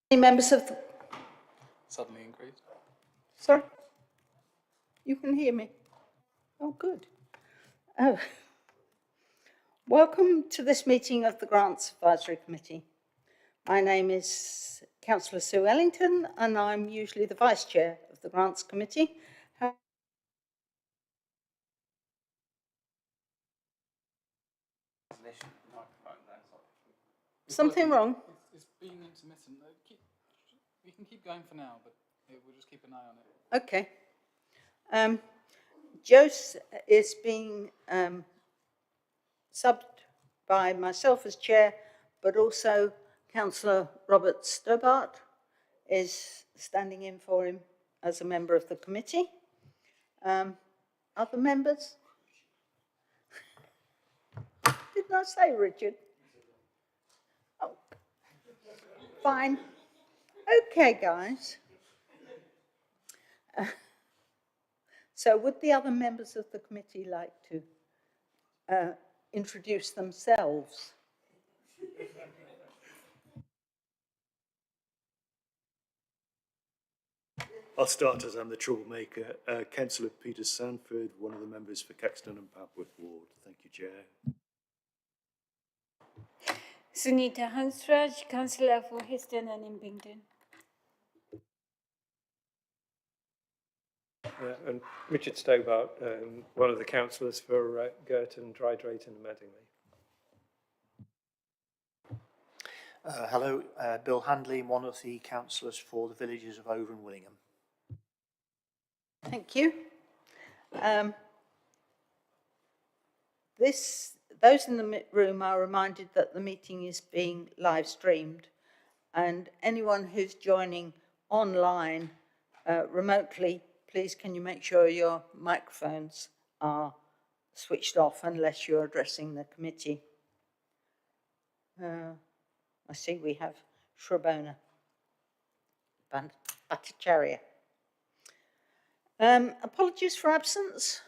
Any members of the... Suddenly increased. Sorry? You can hear me? Oh, good. Oh. Welcome to this meeting of the Grants Advisory Committee. My name is Councillor Sue Ellington and I'm usually the Vice Chair of the Grants Committee. Something wrong? It's been intermittent. We can keep going for now, but we'll just keep an eye on it. Okay. Jose is being subbed by myself as Chair, but also Councillor Robert Stobart is standing in for him as a member of the committee. Other members? Didn't I say Richard? Oh, fine. Okay, guys. So would the other members of the committee like to introduce themselves? I'll start as I'm the troublemaker. Councillor Peter Sanford, one of the members for Caxton and Papworth Ward. Thank you, Chair. Sunita Hansraj, Councillor for Histon and Impington. And Richard Stobart, one of the councillors for Girton, Dry Drayton and Madingley. Hello, Bill Handley, one of the councillors for the villages of Over and Willingham. Thank you. Those in the room are reminded that the meeting is being live streamed, and anyone who's joining online remotely, please can you make sure your microphones are switched off unless you're addressing the committee. I see we have Shrabona Bhattacharya. Apologies for absence.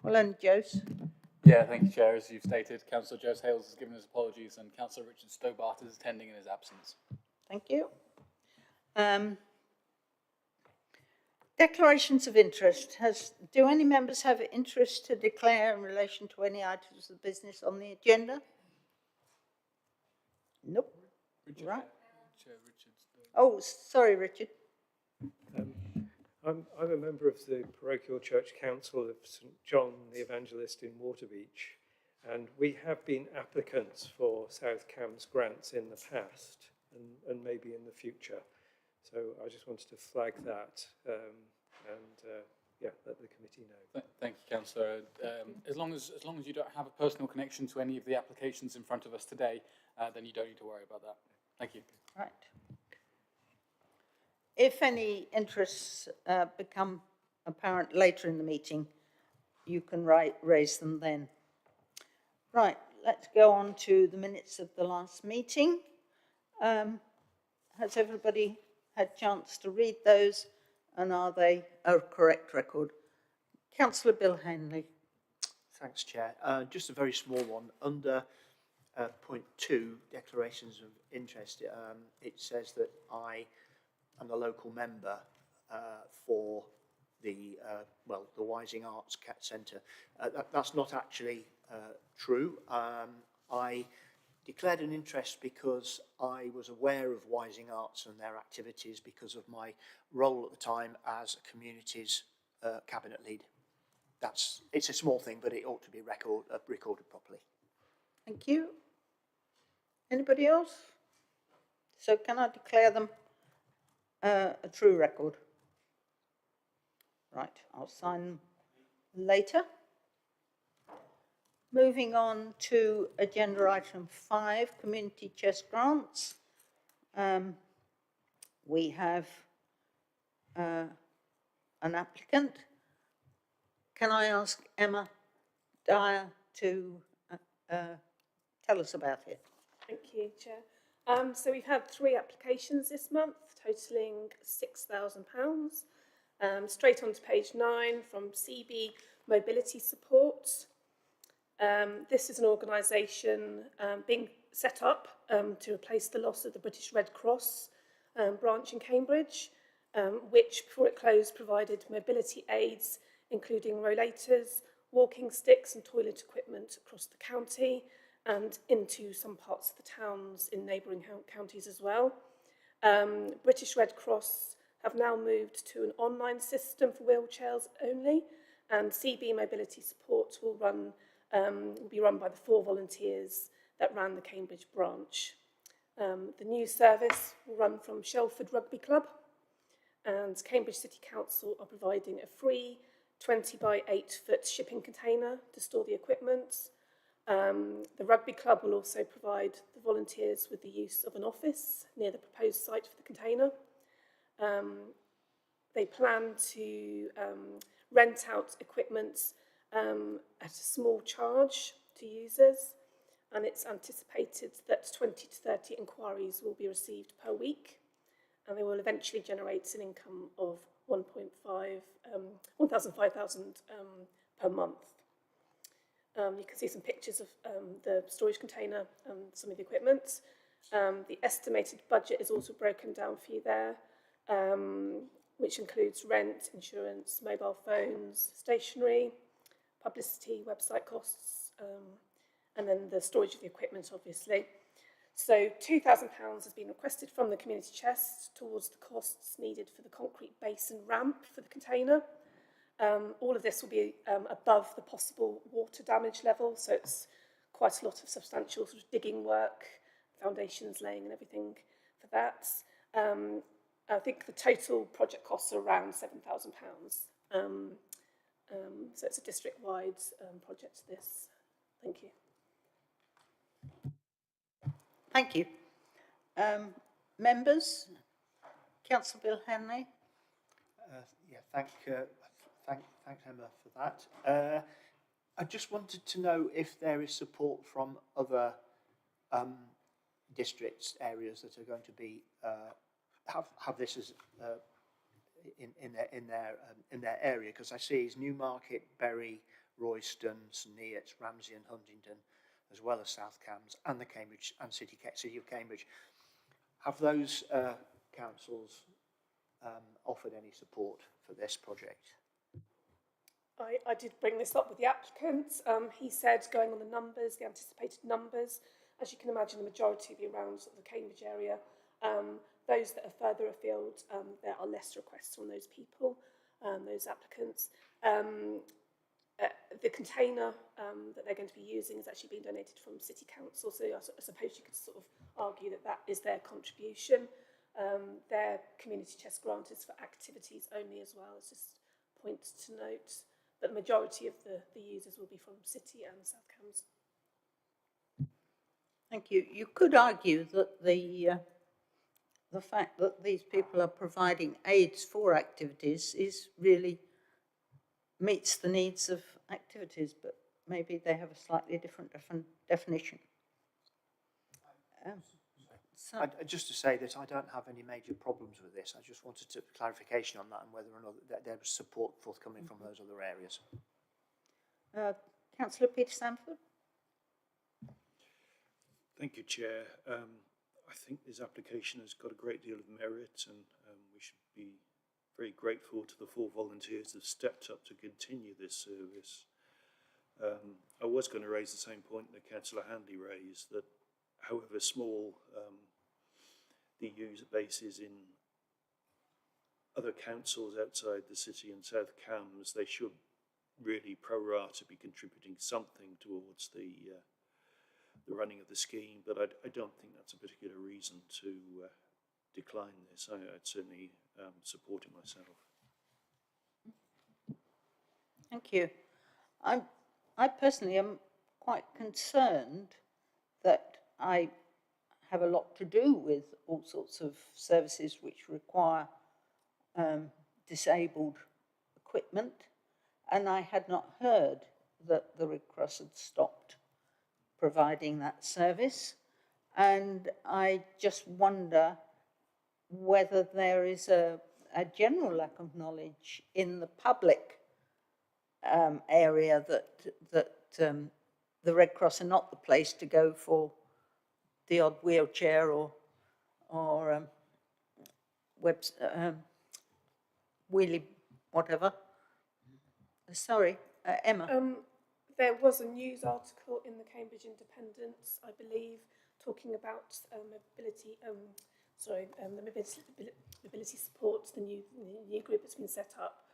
Well, and Jose. Yeah, thank you, Chair. As you've stated, Councillor Jose Hales has given his apologies and Councillor Richard Stobart is attending in his absence. Thank you. Declarations of interest. Do any members have interest to declare in relation to any items of business on the agenda? Nope. Richard, right. Chair Richard's. Oh, sorry, Richard. I'm a member of the Parochial Church Council of St John the Evangelist in Waterbeach, and we have been applicants for South Cambs grants in the past and maybe in the future. So I just wanted to flag that yeah, let the committee know. Thank you, Councillor. As long as you don't have a personal connection to any of the applications in front of us today, then you don't need to worry about that. Thank you. Right. If any interests become apparent later in the meeting, you can raise them then. Right, let's go on to the minutes of the last meeting. Has everybody had a chance to read those, and are they a correct record? Councillor Bill Henley. Thanks, Chair. Just a very small one. Under point 2, declarations of interest, it says that I am the local member for the Wising Arts Cat Centre. That's not actually true. I declared an interest because I was aware of Wising Arts and their activities because of my role at the time as a communities cabinet lead. It's a small thing, but it ought to be recorded properly. Thank you. Anybody else? So can I declare them a true record? Right, I'll sign them later. Moving on to agenda item 5, community chest grants. We have an applicant. Can I ask Emma Dyer to tell us about it? Thank you, Chair. So we've had 3 applications this month, totalling £6,000. Straight on to page 9 from CB Mobility Support. This is an organisation being set up to replace the loss of the British Red Cross branch in Cambridge, which before it closed provided mobility aids, including rollators, walking sticks and toilet equipment across the county and into some parts of the towns in neighbouring counties as well. British Red Cross have now moved to an online system for wheelchairs only, and CB Mobility Support will be run by the 4 volunteers that ran the Cambridge branch. The new service will run from Shelford Rugby Club, and Cambridge City Council are providing a free 20 by 8 foot shipping container to store the equipment. The rugby club will also provide the volunteers with the use of an office near the proposed site for the container. They plan to rent out equipment at a small charge to users, and it's anticipated that 20 to 30 inquiries will be received per week, and they will eventually generate an income of 1,500 per month. You can see some pictures of the storage container and some of the equipment. The estimated budget is also broken down for you there, which includes rent, insurance, mobile phones, stationery, publicity, website costs, and then the storage of the equipment, obviously. So £2,000 has been requested from the community chest towards the costs needed for the concrete base and ramp for the container. All of this will be above the possible water damage level, so it's quite a lot of substantial sort of digging work, foundations laying and everything for that. I think the total project costs are around £7,000. So it's a district-wide project, this. Thank you. Thank you. Members? Councillor Bill Henley? Thanks Emma for that. I just wanted to know if there is support from other districts, areas that are going to be have this as in their area, because I see is Newmarket, Bury, Royston, St Neots, Ramsey and Huntingdon, as well as South Cambs and the Cambridge and City of Cambridge. Have those councils offered any support for this project? I did bring this up with the applicant. He said, going on the numbers, the anticipated numbers, as you can imagine, the majority will be around sort of the Cambridge area. Those that are further afield, there are less requests from those people, those applicants. The container that they're going to be using is actually being donated from City Council, so I suppose you could sort of argue that that is their contribution. Their community chest grant is for activities only as well, it's just points to note. But the majority of the users will be from City and South Cambs. Thank you. You could argue that the fact that these people are providing aids for activities is really meets the needs of activities, but maybe they have a slightly different definition. Just to say that I don't have any major problems with this. I just wanted clarification on that and whether or not there was support forthcoming from those other areas. Councillor Peter Sanford. Thank you, Chair. I think this application has got a great deal of merit, and we should be very grateful to the 4 volunteers who have stepped up to continue this service. I was going to raise the same point that Councillor Handley raised, that however small the user base is in other councils outside the city and South Cambs, they should really pro rata be contributing something towards the running of the scheme, but I don't think that's a particular reason to decline this. I'd certainly support it myself. Thank you. I personally am quite concerned that I have a lot to do with all sorts of services which require disabled equipment, and I had not heard that the Red Cross had stopped providing that service, and I just wonder whether there is a general lack of knowledge in the public area that the Red Cross are not the place to go for the odd wheelchair or wheelie, whatever. Sorry, Emma. There was a news article in the Cambridge Independent, I believe, talking about mobility. The mobility support, the new group that's been set up.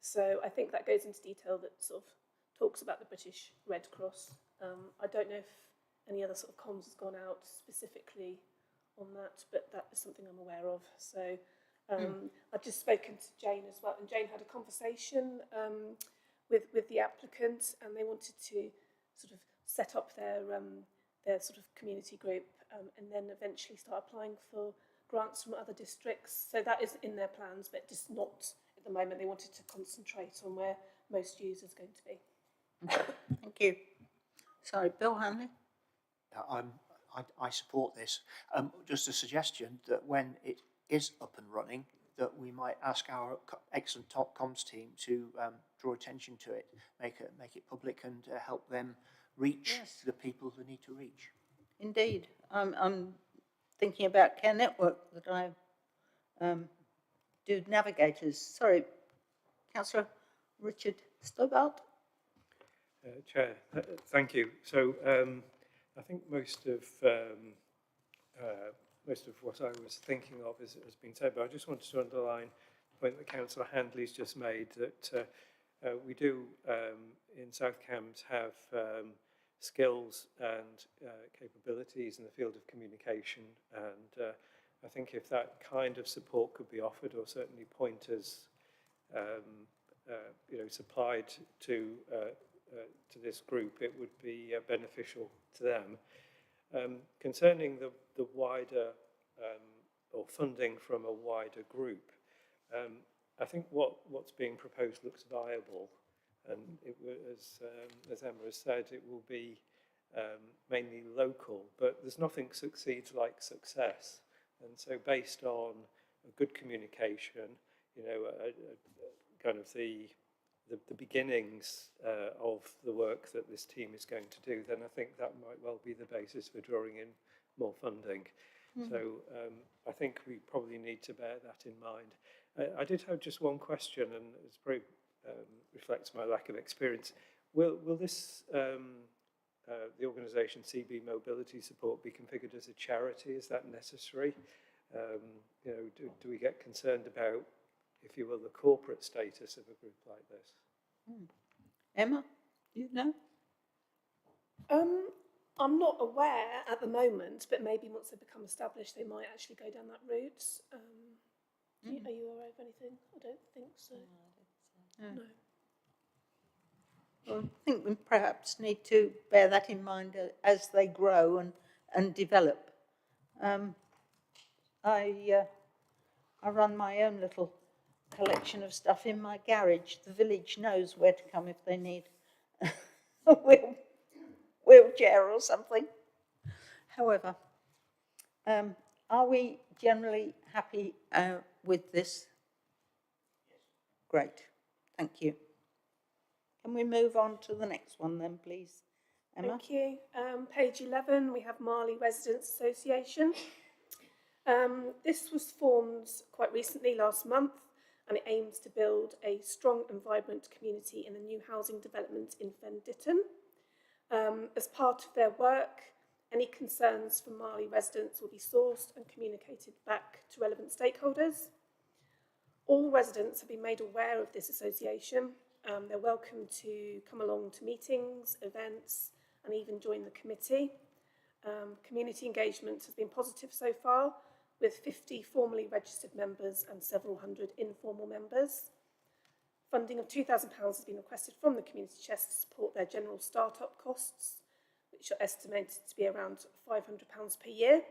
So I think that goes into detail that sort of talks about the British Red Cross. I don't know if any other sort of comms has gone out specifically on that, but that is something I'm aware of. So I've just spoken to Jane as well, and Jane had a conversation with the applicant, and they wanted to sort of set up their sort of community group, and then eventually start applying for grants from other districts. So that is in their plans, but just not at the moment. They wanted to concentrate on where most users are going to be. Thank you. Sorry, Bill Hanley. I support this. Just a suggestion that when it is up and running, that we might ask our excellent top comms team to draw attention to it, make it public, and help them reach the people who need to reach. Indeed. I'm thinking about Care Network that I do navigators. Sorry, Councillor Richard Stobart. Chair, thank you. So I think most of what I was thinking of has been said, but I just wanted to underline the point that Councillor Handley's just made, that we do in South Cambs have skills and capabilities in the field of communication, and I think if that kind of support could be offered, or certainly pointers supplied to this group, it would be beneficial to them. Concerning the wider or funding from a wider group, I think what's being proposed looks viable, and as Emma has said, it will be mainly local, but there's nothing succeeds like success, and so based on a good communication, kind of the beginnings of the work that this team is going to do, then I think that might well be the basis for drawing in more funding. So I think we probably need to bear that in mind. I did have just one question, and it probably reflects my lack of experience. Will this, the organisation CB Mobility Support, be configured as a charity? Is that necessary? Do we get concerned about, if you will, the corporate status of a group like this? Emma, you know? I'm not aware at the moment, but maybe once they become established, they might actually go down that route. Are you aware of anything? I don't think so. No. Well, I think we perhaps need to bear that in mind as they grow and develop. I run my own little collection of stuff in my garage. The village knows where to come if they need a wheelchair or something. However, are we generally happy with this? Great, thank you. Can we move on to the next one then, please, Emma? Thank you. Page 11, we have Marley Residents Association. This was formed quite recently, last month, and it aims to build a strong and vibrant community in a new housing development in Fen Ditton. As part of their work, any concerns from Marley residents will be sourced and communicated back to relevant stakeholders. All residents have been made aware of this association. They're welcome to come along to meetings, events, and even join the committee. Community engagement has been positive so far, with 50 formally registered members and several hundred informal members. Funding of £2,000 has been requested from the community chest to support their general start-up costs, which are estimated to be around £500 per year.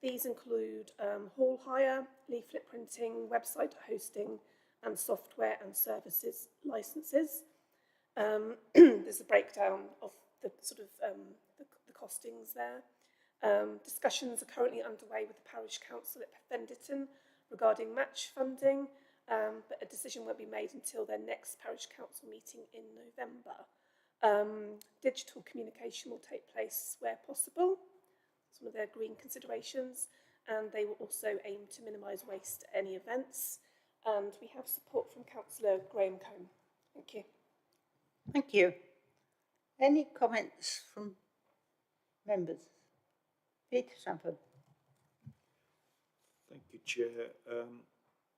These include hall hire, leaflet printing, website hosting, and software and services licenses. There's a breakdown of the sort of the costings there. Discussions are currently underway with the parish council at Fen Ditton regarding match funding, but a decision won't be made until their next parish council meeting in November. Digital communication will take place where possible. some of their green considerations, and they will also aim to minimise waste at any events. And we have support from Councillor Graham Combe. Thank you. Thank you. Any comments from members? Peter Sanford. Thank you, Chair.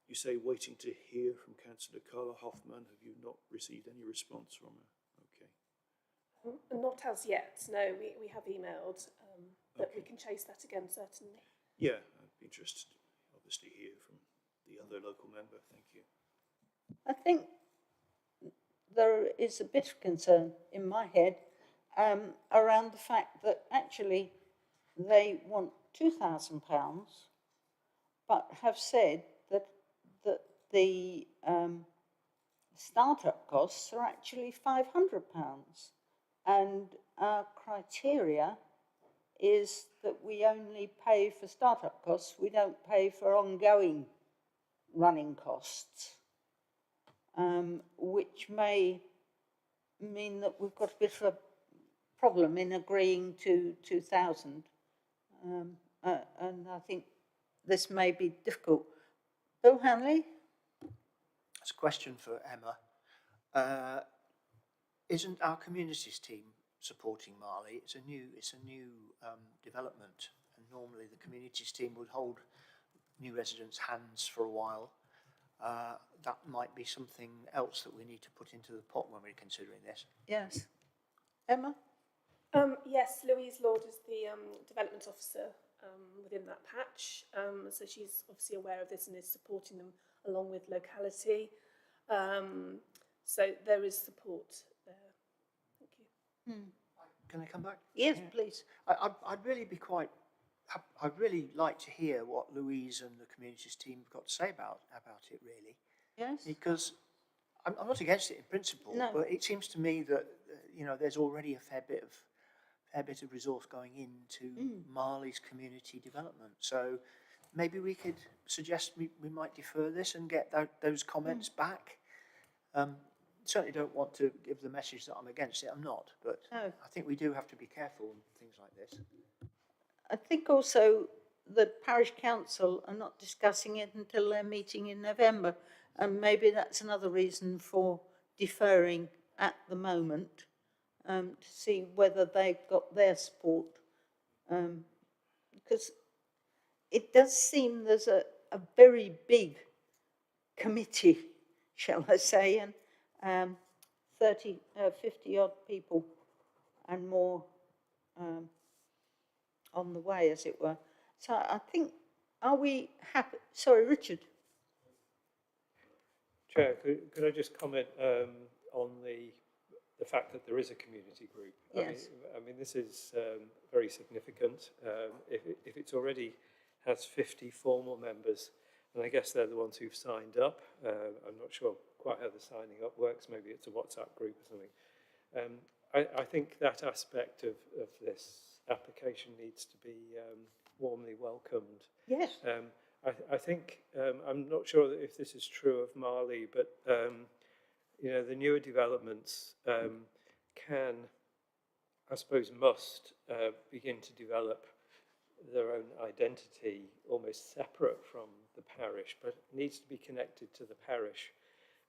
You say waiting to hear from Councillor Carla Hoffman. Have you not received any response from her? Okay. Not as yet, no. We have emailed, but we can chase that again, certainly. Yeah, I'd be interested to obviously hear from the other local member. Thank you. I think there is a bit of concern in my head around the fact that actually they want £2,000, but have said that the start-up costs are actually £500, and our criteria is that we only pay for start-up costs, we don't pay for ongoing running costs, which may mean that we've got a bit of a problem in agreeing to 2,000, and I think this may be difficult. Bill Hanley? It's a question for Emma. Isn't our communities team supporting Marley? It's a new development, and normally the communities team would hold new residents' hands for a while. That might be something else that we need to put into the pot when we're considering this. Yes. Emma? Yes, Louise Lord is the development officer within that patch, so she's obviously aware of this and is supporting them along with locality. So there is support there. Thank you. Can I come back? Yes, Yeah. please. I'd really like to hear what Louise and the communities team have got to say about it, really. Yes? Because I'm not against it in principle, No. but it seems to me that there's already a fair bit of resource going into Marley's community development. So maybe we could suggest we might defer this and get those comments back. Certainly don't want to give the message that I'm against it. I'm not, but No. I think we do have to be careful in things like this. I think also the parish council are not discussing it until their meeting in November, and maybe that's another reason for deferring at the moment, to see whether they've got their support, because it does seem there's a very big committee, shall I say, and 50 odd people and more on the way, as it were. So I think, are we happy? Sorry, Richard. Chair, could I just comment on the fact that there is a community group? Yes. I mean this is very significant. If it's already has 50 formal members, and I guess they're the ones who've signed up. I'm not sure quite how the signing up works. Maybe it's a WhatsApp group or something. I think that aspect of this application needs to be warmly welcomed. Yes. I think, I'm not sure if this is true of Marley, but the newer developments can, I suppose, must begin to develop their own identity almost separate from the parish, but needs to be connected to the parish.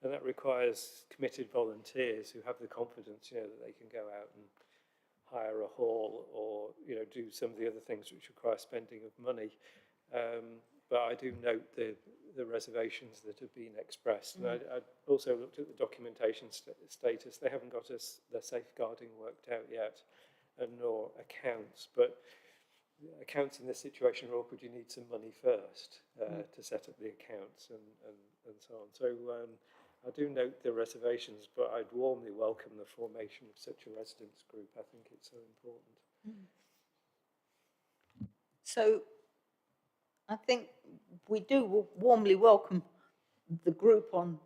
And that requires committed volunteers who have the confidence, that they can go out and hire a hall or, do some of the other things which require spending of money. But I do note the reservations that have been expressed. And I also looked at the documentation status. They haven't got their safeguarding worked out yet, and nor accounts. But accounts in this situation are awkward. You need some money first to set up the accounts and so on. So I do note the reservations, but I'd warmly welcome the formation of such a residents group. I think it's so important. So I think we do warmly welcome the group on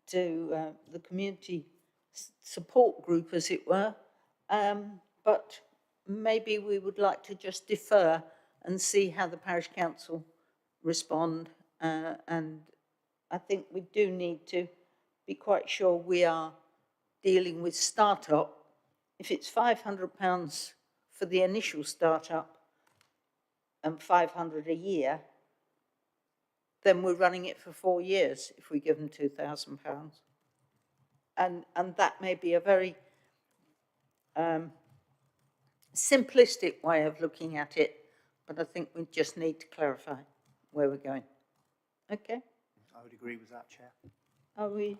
to the community support group, as it were, but maybe we would like to just defer and see how the parish council respond, and I think we do need to be quite sure we are dealing with start-up. If it's £500 for the initial start-up, and 500 a year, then we're running it for 4 years if we give them £2,000. And that may be a very simplistic way of looking at it, but I think we just need to clarify where we're going. Okay, I would agree with that, Chair. are we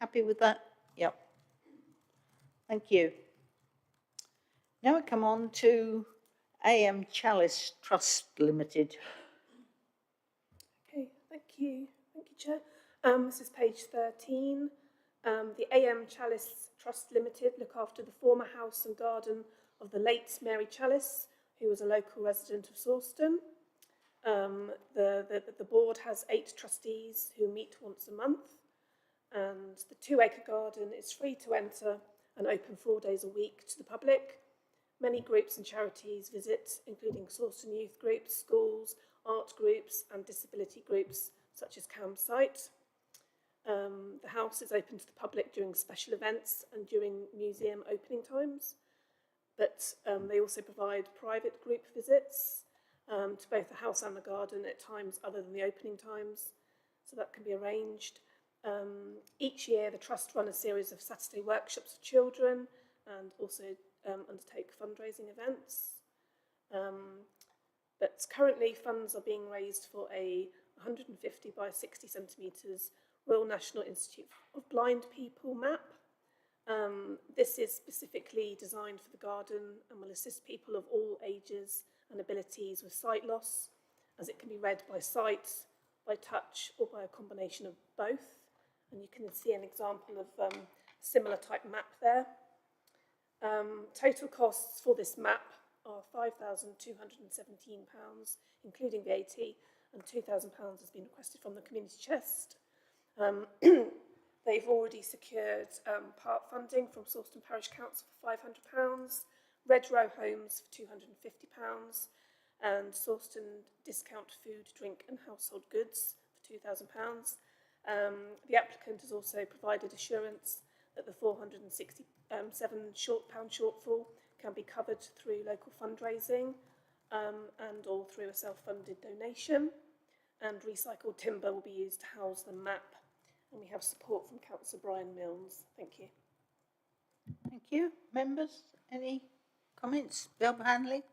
happy with that? Yep. Thank you. Now we come on to AM Chalice Trust Limited. Okay, thank you, Chair. This is page 13. The AM Chalice Trust Limited look after the former house and garden of the late Mary Chalice, who was a local resident of Sawston. The board has 8 trustees who meet once a month, and the 2-acre garden is free to enter and open 4 days a week to the public. Many groups and charities visit, including Sawston youth groups, schools, art groups and disability groups such as Campsite. The house is open to the public during special events and during museum opening times, but they also provide private group visits to both the house and the garden at times other than the opening times, so that can be arranged. Each year the Trust run a series of Saturday workshops for children and also undertake fundraising events. But currently funds are being raised for a 150 by 60 centimetres Royal National Institute of Blind People map. This is specifically designed for the garden and will assist people of all ages and abilities with sight loss, as it can be read by sight, by touch or by a combination of both. And you can see an example of a similar type map there. Total costs for this map are £5,217, including VAT, and £2,000 has been requested from the community chest. They've already secured part funding from Sawston Parish Council for £500, Red Row Homes for £250, and Sawston Discount Food, Drink and Household Goods for £2,000. The applicant has also provided assurance that the £467 shortfall can be covered through local fundraising and or through a self-funded donation, and recycled timber will be used to house the map. And we have support from Councillor Brian Milnes. Thank you. Thank you. Members, any comments? Bill Hanley?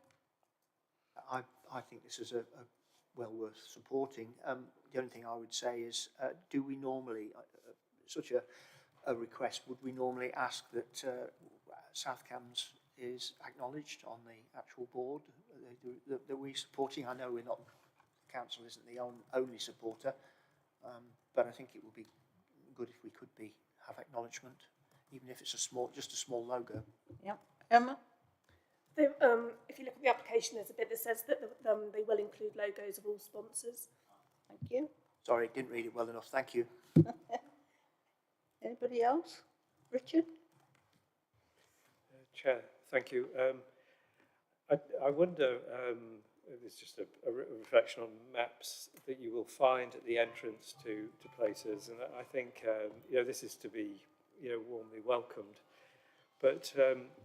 I think this is a well worth supporting. The only thing I would say is, do we normally, such a request, would we normally ask that South Cambs is acknowledged on the actual board that we're supporting? I know we're not, council isn't the only supporter, but I think it would be good if we could have acknowledgement, even if it's just a small logo. Yep. Emma? If you look at the application, there's a bit that says that they will include logos of all sponsors. Thank you. Sorry, didn't read it well enough. Thank you. Anybody else? Richard? Chair, thank you. I wonder, it's just a reflection on maps that you will find at the entrance to places, and I think this is to be warmly welcomed. But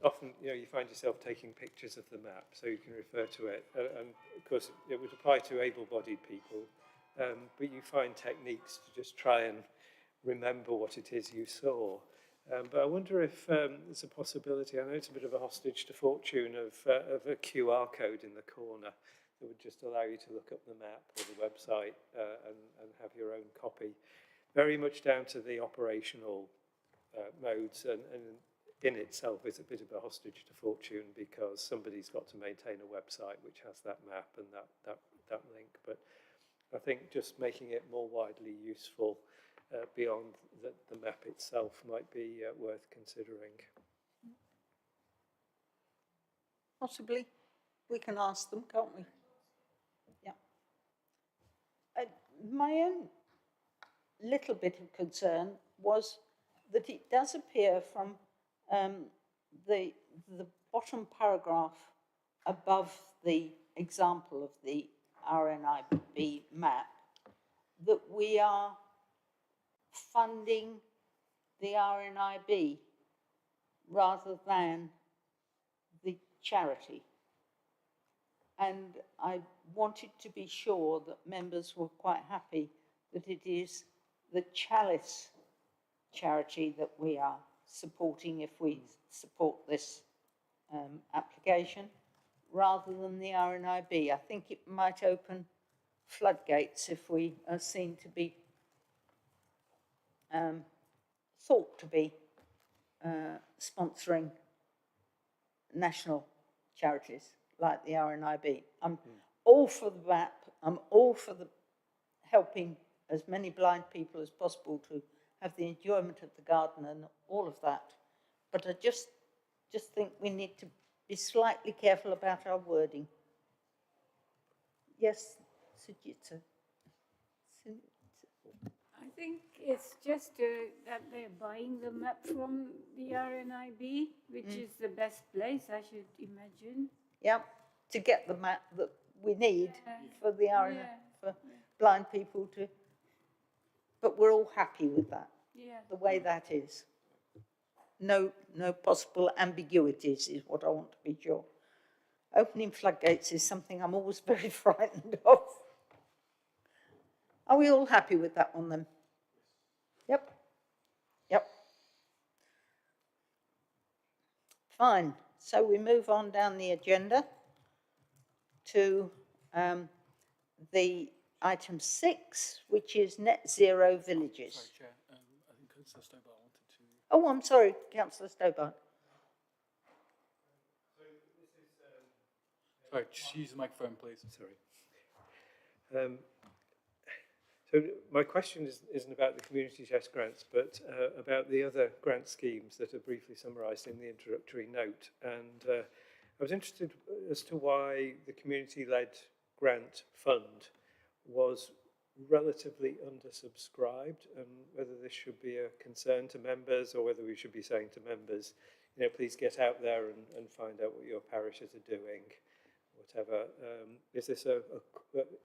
often you find yourself taking pictures of the map, so you can refer to it, and of course it would apply to able-bodied people, but you find techniques to just try and remember what it is you saw. But I wonder if there's a possibility, I know it's a bit of a hostage to fortune, of a QR code in the corner that would just allow you to look up the map or the website and have your own copy. Very much down to the operational modes, and in itself is a bit of a hostage to fortune, because somebody's got to maintain a website which has that map and that link. But I think just making it more widely useful beyond the map itself might be worth considering. Possibly. We can ask them, can't we? Yeah. My own little bit of concern was that it does appear from the bottom paragraph above the example of the RNIB map that we are funding the RNIB rather than the charity. And I wanted to be sure that members were quite happy that it is the Chalice charity that we are supporting if we support this application, rather than the RNIB. I think it might open floodgates if we are seen to be thought to be sponsoring national charities like the RNIB. I'm all for the VAP. I'm all for the helping as many blind people as possible to have the enjoyment of the garden and all of that. But I just think we need to be slightly careful about our wording. Yes, Sujitsa. I think it's just that they're buying the map from the RNIB, which is the best place, I should imagine. Yeah, to get the map that we need for the RNIB, for blind people to, but we're all happy with that, the way that is. No possible ambiguities is what I want to be sure. Opening floodgates is something I'm always very frightened of. Are we all happy with that one then? Yep. Fine. So we move on down the agenda to the item 6, which is net zero villages. Sorry, Chair. I think Councillor Stobart wanted to... Oh, I'm sorry, Councillor Stobart. Sorry, just use the microphone, please. Sorry. So my question isn't about the community test grants, but about the other grant schemes that are briefly summarised in the introductory note. And I was interested as to why the community-led grant fund was relatively undersubscribed, and whether this should be a concern to members, or whether we should be saying to members, you know, please get out there and find out what your parishes are doing, whatever. Is this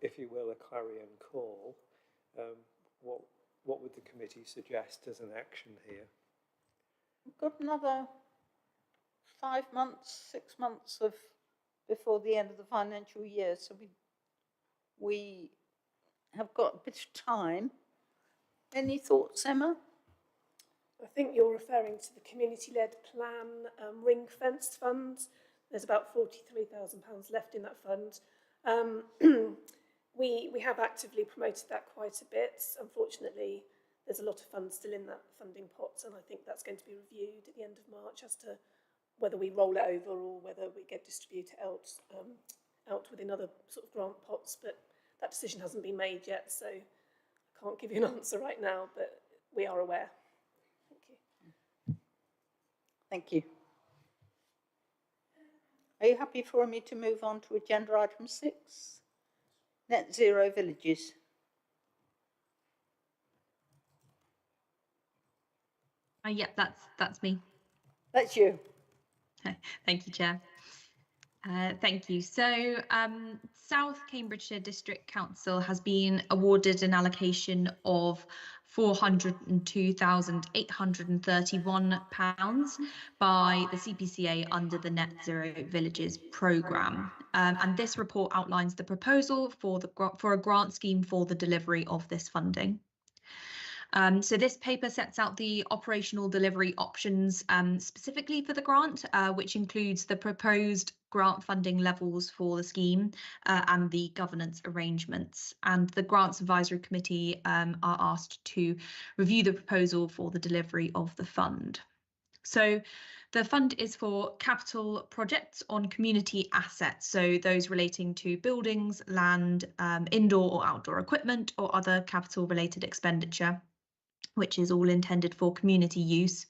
if you will, a clarion call? What would the committee suggest as an action here? We've got another 5 months, 6 months before the end of the financial year, so we have got a bit of time. Any thoughts, Emma? I think you're referring to the community-led plan ring-fenced fund. There's about £43,000 left in that fund. We have actively promoted that quite a bit. Unfortunately, there's a lot of funds still in that funding pot, and I think that's going to be reviewed at the end of March as to whether we roll it over or whether we get distributed out within other sort of grant pots. But that decision hasn't been made yet, so I can't give you an answer right now, but we are aware. Thank you. Thank you. Are you happy for me to move on to agenda item 6? Net zero villages. Yep, that's me. That's you. Thank you, Chair. Thank you. So South Cambridgeshire District Council has been awarded an allocation of £402,831 by the CPCA under the Net Zero Villages programme. And this report outlines the proposal for a grant scheme for the delivery of this funding. So this paper sets out the operational delivery options specifically for the grant, which includes the proposed grant funding levels for the scheme and the governance arrangements. And the Grants Advisory Committee are asked to review the proposal for the delivery of the fund. So the fund is for capital projects on community assets, so those relating to buildings, land, indoor or outdoor equipment, or other capital related expenditure, which is all intended for community use.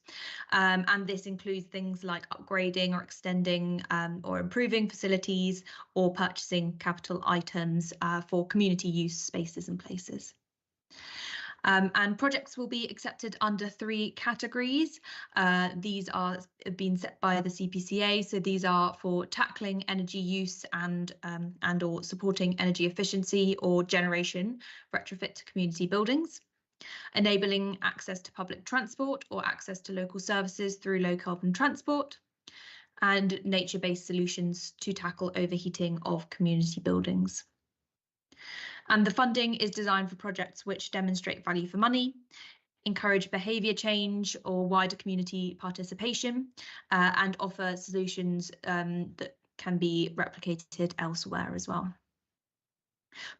And this includes things like upgrading or extending or improving facilities, or purchasing capital items for community use spaces and places. And projects will be accepted under 3 categories. These are being set by the CPCA. So these are for tackling energy use and or supporting energy efficiency or generation retrofit to community buildings, enabling access to public transport or access to local services through low carbon transport, and nature-based solutions to tackle overheating of community buildings. And the funding is designed for projects which demonstrate value for money, encourage behaviour change or wider community participation, and offer solutions that can be replicated elsewhere as well.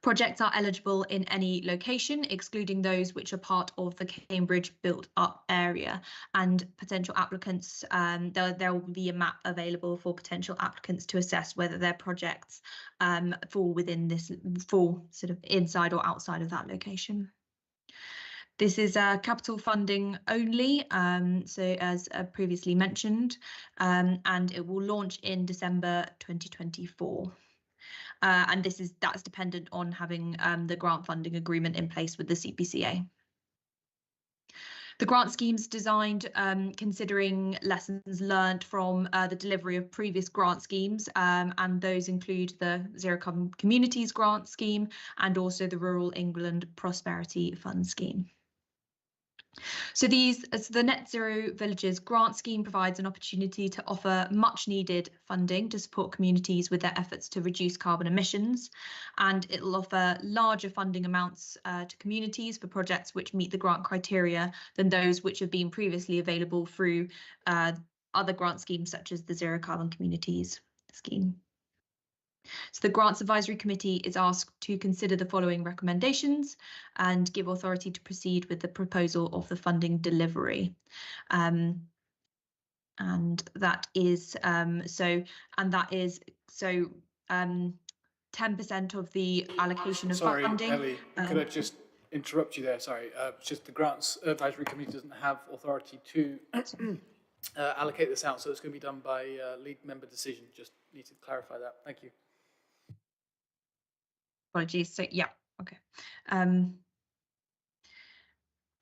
Projects are eligible in any location, excluding those which are part of the Cambridge built up area, and potential applicants, there will be a map available for potential applicants to assess whether their projects fall sort of inside or outside of that location. This is capital funding only, so as previously mentioned, and it will launch in December 2024. And that's dependent on having the grant funding agreement in place with the CPCA. The grant scheme's designed considering lessons learned from the delivery of previous grant schemes, and those include the Zero Carbon Communities grant scheme and also the Rural England Prosperity Fund scheme. So the Net Zero Villages grant scheme provides an opportunity to offer much needed funding to support communities with their efforts to reduce carbon emissions, and it will offer larger funding amounts to communities for projects which meet the grant criteria than those which have been previously available through other grant schemes such as the Zero Carbon Communities scheme. So the Grants Advisory Committee is asked to consider the following recommendations and give authority to proceed with the proposal of the funding delivery. And that is 10% of the allocation of funding. Sorry, Ellie, could I just interrupt you there? Sorry, it's just the Grants Advisory Committee doesn't have authority to allocate this out, so it's going to be done by lead member decision. Just need to clarify that. Thank you. Apologies. So yeah, okay.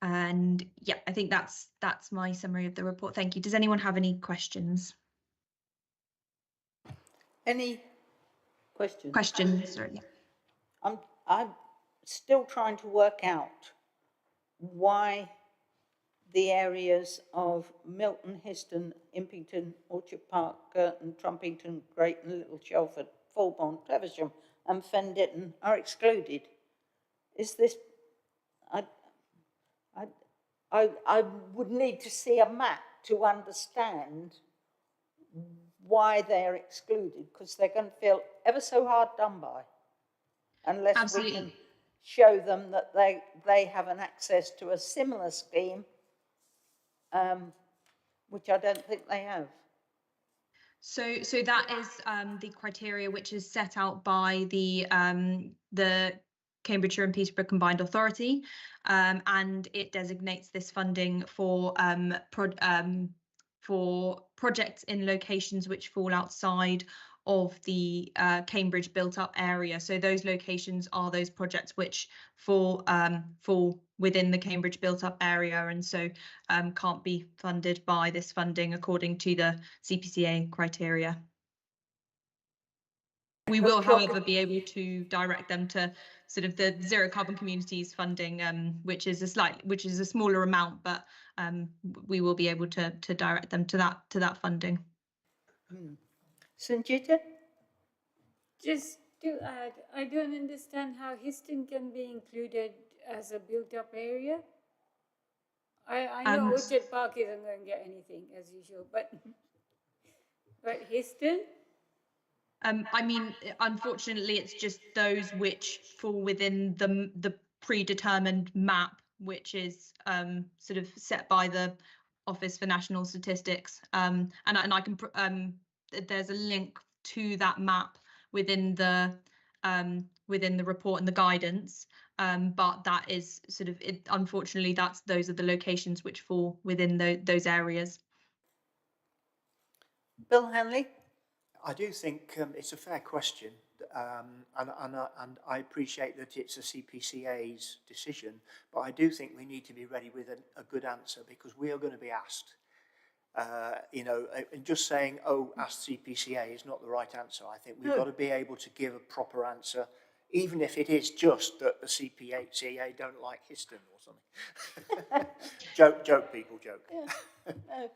And yeah, I think that's my summary of the report. Thank you. Does anyone have any questions? Any questions? Questions? Sorry. I'm still trying to work out why the areas of Milton, Histon, Impington, Orchard Park, Girton, Trumpington, Greyton, Little Chelford, Fulbourn, Cleversham and Fen Ditton are excluded. Is this, I would need to see a map to understand why they're excluded, because they're going to feel ever so hard done by unless Absolutely. we can show them that they have an access to a similar scheme, which I don't think they have. So that is the criteria which is set out by the Cambridgeshire and Peterborough Combined Authority, and it designates this funding for projects in locations which fall outside of the Cambridge built up area. So those locations are those projects which fall within the Cambridge built up area, and so can't be funded by this funding according to the CPCA criteria. We will, however, be able to direct them to sort of the Zero Carbon Communities funding, which is a smaller amount, but we will be able to direct them to that funding. Sanjita? Just to add, I don't understand how Histon can be included as a built-up area. I know Orchard Park isn't going to get anything as usual, but Histon? I mean, unfortunately, it's just those which fall within the predetermined map, which is sort of set by the Office for National Statistics. And I can there's a link to that map within the report and the guidance. But that is sort of it. Unfortunately, those are the locations which fall within those areas. Bill Hanley? I do think it's a fair question, and I appreciate that it's a CPCA's decision, but I do think we need to be ready with a good answer, because we are going to be asked. And just saying, oh, ask CPCA is not the right answer. I think we've got to be able to give a proper answer, even if it is just that the CPCA don't like Histon or something. joke, people, joke. Yeah. No.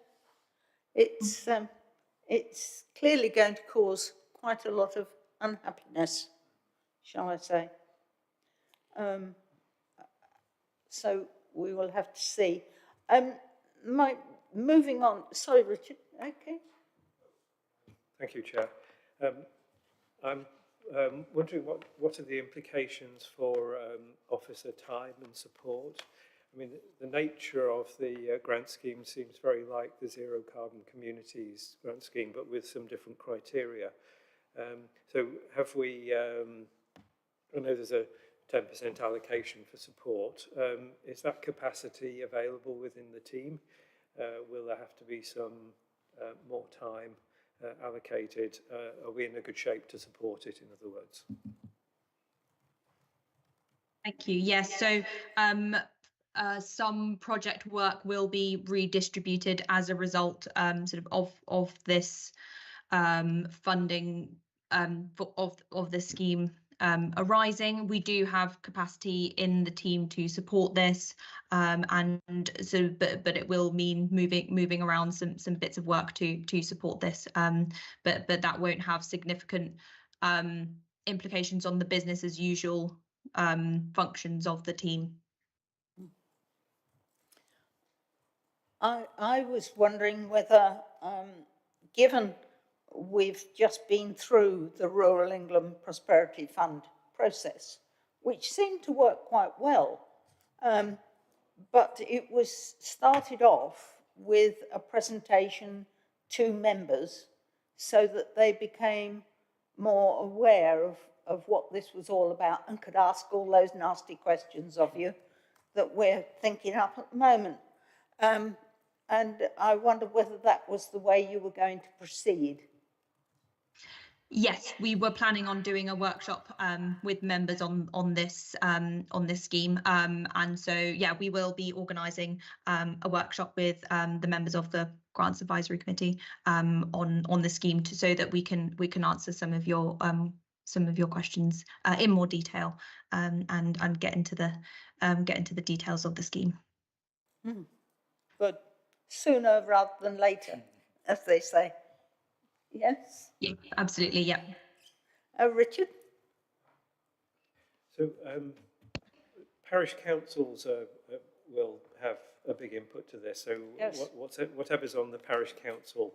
it's clearly going to cause quite a lot of unhappiness, shall I say. So we will have to see. Moving on, sorry, Richard, okay. Thank you, Chair. I'm wondering what are the implications for officer time and support? I mean, the nature of the grant scheme seems very like the Zero Carbon Communities grant scheme, but with some different criteria. So have we, I know there's a 10% allocation for support. Is that capacity available within the team? Will there have to be some more time allocated? Are we in a good shape to support it, in other words? Thank you. Yes, so some project work will be redistributed as a result sort of this funding of the scheme arising. We do have capacity in the team to support this, and so but it will mean moving around some bits of work to support this, but that won't have significant implications on the business as usual functions of the team. I was wondering whether, given we've just been through the Rural England Prosperity Fund process, which seemed to work quite well, but it was started off with a presentation to members so that they became more aware of what this was all about and could ask all those nasty questions of you that we're thinking up at the moment. And I wonder whether that was the way you were going to proceed. Yes, we were planning on doing a workshop with members on this scheme, and so yeah, we will be organising a workshop with the members of the Grants Advisory Committee on the scheme, so that we can answer some of your questions in more detail, and get into the details of the scheme. Good. Sooner rather than later, as they say. Yes? Yeah, absolutely, yeah. Richard? So parish councils will have a big input to this. So yes. Whatever's on the parish council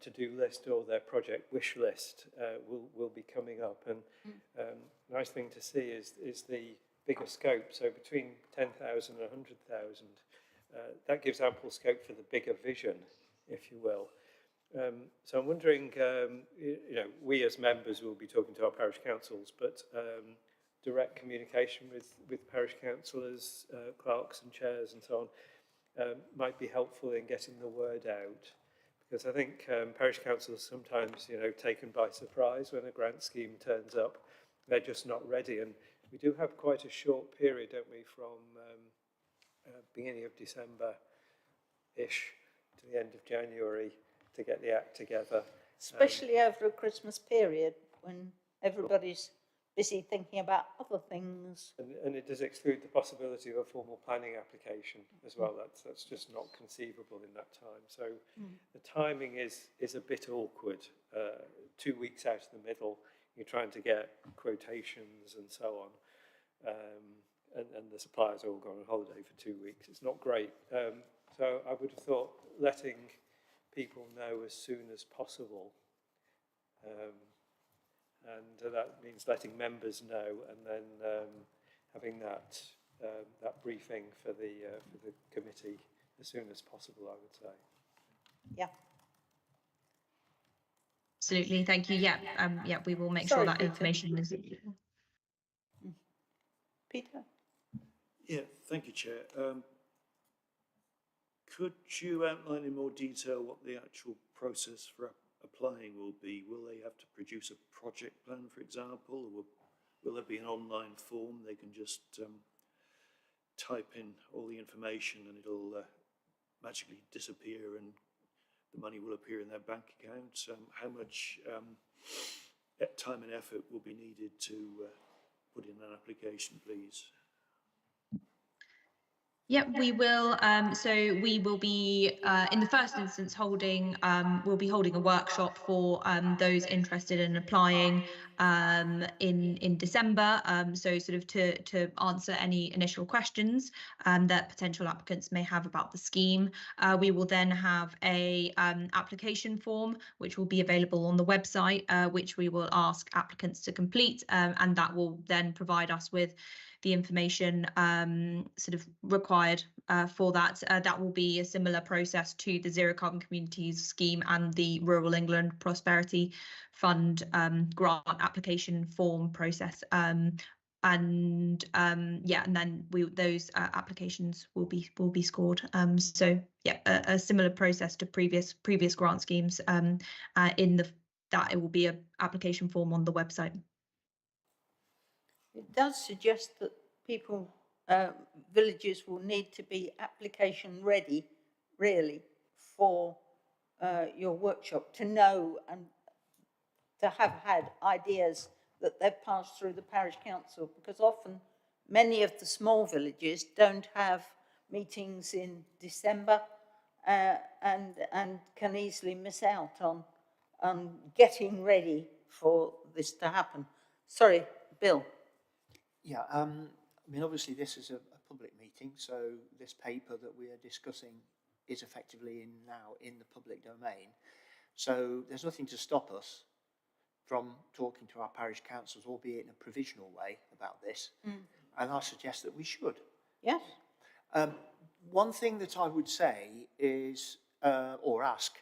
to-do list or their project wish list will be coming up. And nice thing to see is the bigger scope. So between 10,000 and 100,000, that gives ample scope for the bigger vision, if you will. So I'm wondering, we as members will be talking to our parish councils, but direct communication with parish councillors, clerks and chairs and so on might be helpful in getting the word out. Because I think parish councils sometimes, taken by surprise when a grant scheme turns up. They're just not ready. And we do have quite a short period, don't we, from beginning of December-ish to the end of January to get the act together. Especially over a Christmas period when everybody's busy thinking about other things. And it does exclude the possibility of a formal planning application as well. That's just not conceivable in that time. So the timing is a bit awkward. 2 weeks out of the middle, you're trying to get quotations and so on. And the suppliers are all gone on holiday for 2 weeks. It's not great. So I would have thought letting people know as soon as possible, and that means letting members know, and then having that briefing for the committee as soon as possible, I would say. Yeah. Absolutely, thank you. Yeah, yeah, we will make sure that Peter. information is. Peter? Yeah, thank you, Chair. Could you outline in more detail what the actual process for applying will be? Will they have to produce a project plan, for example, or will there be an online form they can just type in all the information and it'll magically disappear and the money will appear in their bank account? How much time and effort will be needed to put in an application, please? Yep, we will. So we will be, in the first instance, we'll be holding a workshop for those interested in applying in December. So sort of to answer any initial questions that potential applicants may have about the scheme. We will then have a application form which will be available on the website, which we will ask applicants to complete, and that will then provide us with the information sort of required for that. That will be a similar process to the Zero Carbon Communities scheme and the Rural England Prosperity Fund grant application form process. And then those applications will be scored. So yeah, a similar process to previous grant schemes. That it will be an application form on the website. It does suggest that people, villages will need to be application ready, really, for your workshop, to know and to have had ideas that they've passed through the parish council, because often many of the small villages don't have meetings in December and can easily miss out on getting ready for this to happen. Sorry, Bill. Yeah, I mean, obviously this is a public meeting, so this paper that we are discussing is effectively now in the public domain. So there's nothing to stop us from talking to our parish councils, albeit in a provisional way, about this. And I suggest that we should. Yes. One thing that I would say is, or ask,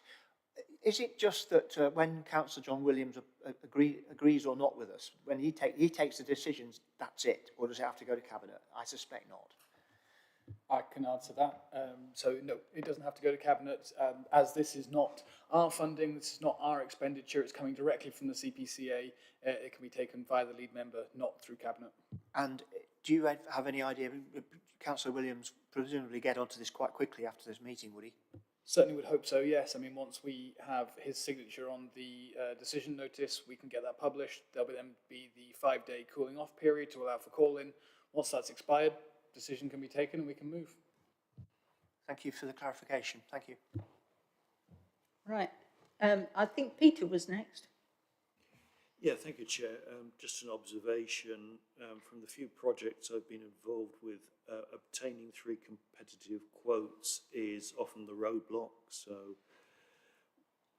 is it just that when Councillor John Williams agrees or not with us, when he takes the decisions, that's it? Or does it have to go to Cabinet? I suspect not. I can answer that. So no, it doesn't have to go to Cabinet, as this is not our funding, this is not our expenditure, it's coming directly from the CPCA. It can be taken via the lead member, not through Cabinet. And do you have any idea, Councillor Williams presumably get onto this quite quickly after this meeting, would he? Certainly would hope so, yes. I mean, once we have his signature on the decision notice, we can get that published. There'll then be the 5-day cooling off period to allow for call-in. Once that's expired, decision can be taken and we can move. Thank you for the clarification. Thank you. Right. I think Peter was next. Yeah, thank you, Chair. Just an observation from the few projects I've been involved with, obtaining 3 competitive quotes is often the roadblock. So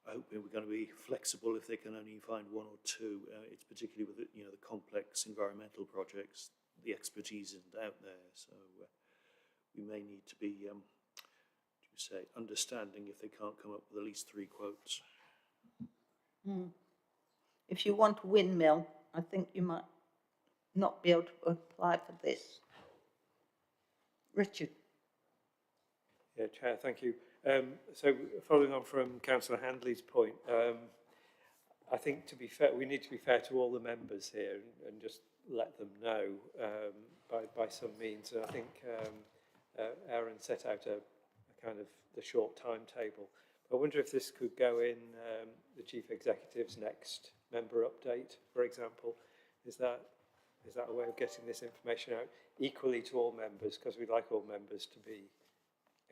I hope we're going to be flexible if they can only find 1 or 2. It's particularly with the complex environmental projects, the expertise isn't out there. So we may need to be, understanding if they can't come up with at least 3 quotes. If you want a windmill, I think you might not be able to apply for this. Richard. Yeah, Chair, thank you. So following on from Councillor Handley's point, I think to be fair, we need to be fair to all the members here and just let them know by some means. And I think Aaron set out a kind of the short timetable. I wonder if this could go in the Chief Executive's next member update, for example. Is that a way of getting this information out equally to all members? Because we'd like all members to be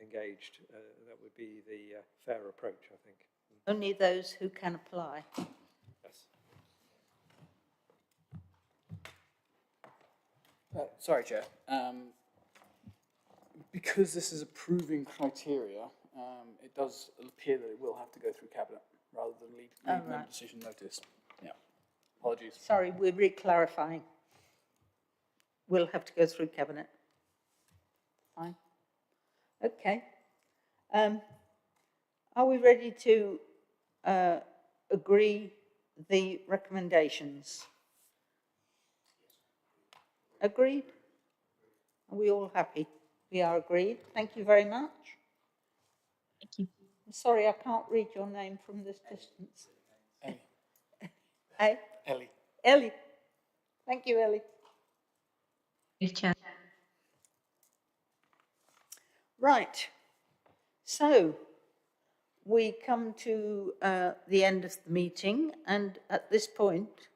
engaged. That would be the fair approach, I think. Only those who can apply. Yes. Sorry, Chair. Because this is approving criteria, it does appear that it will have to go through Cabinet rather than lead member decision notice. Yeah, apologies. Sorry, we're re-clarifying. We'll have to go through Cabinet. Fine. Okay. Are we ready to agree the recommendations? Agreed? Are we all happy? We are agreed. Thank you very much. Thank you. I'm sorry, I can't read your name from this distance. Ellie. Hey? Ellie. Ellie. Thank you, Ellie. Thank you, Chair. Right. So we come to the end of the meeting, and at this point,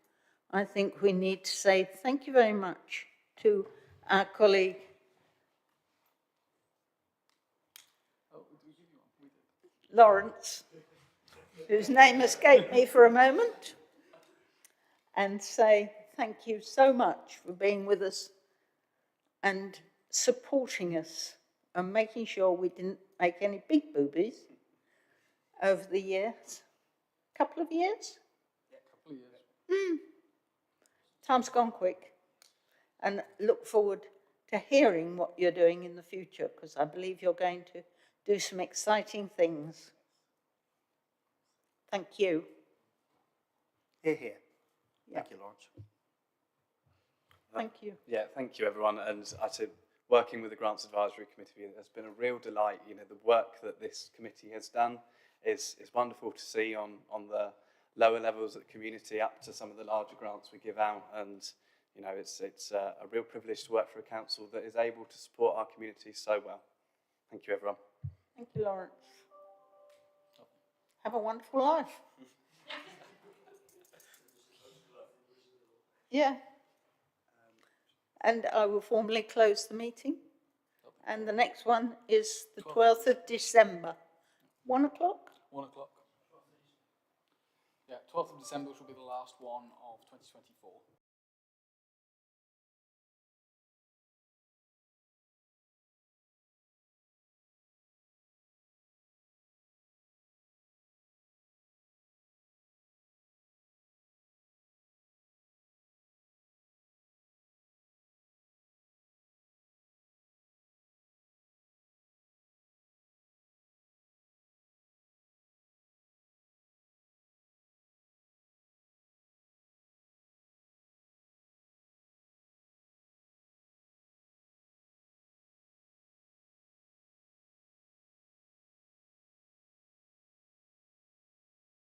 I think we need to say thank you very much to our colleague Lawrence, whose name escaped me for a moment, and say thank you so much for being with us and supporting us and making sure we didn't make any big boobies over the years. Couple of years? Yeah, a couple of years. Time's gone quick. And look forward to hearing what you're doing in the future, because I believe you're going to do some exciting things. Thank you. Hear, hear. Yeah. Thank you, Lawrence. Thank you. Yeah, thank you everyone. And I said, working with the Grants Advisory Committee has been a real delight. You know, the work that this committee has done is wonderful to see on the lower levels of the community up to some of the larger grants we give out. And, you know, it's a real privilege to work for a council that is able to support our community so well. Thank you, everyone. Thank you, Lawrence. Have a wonderful life. Yeah. And I will formally close the meeting. And the next one is the 12th of December. 1 o'clock? 1 o'clock. Yeah, 12th of December, which will be the last one of 2024.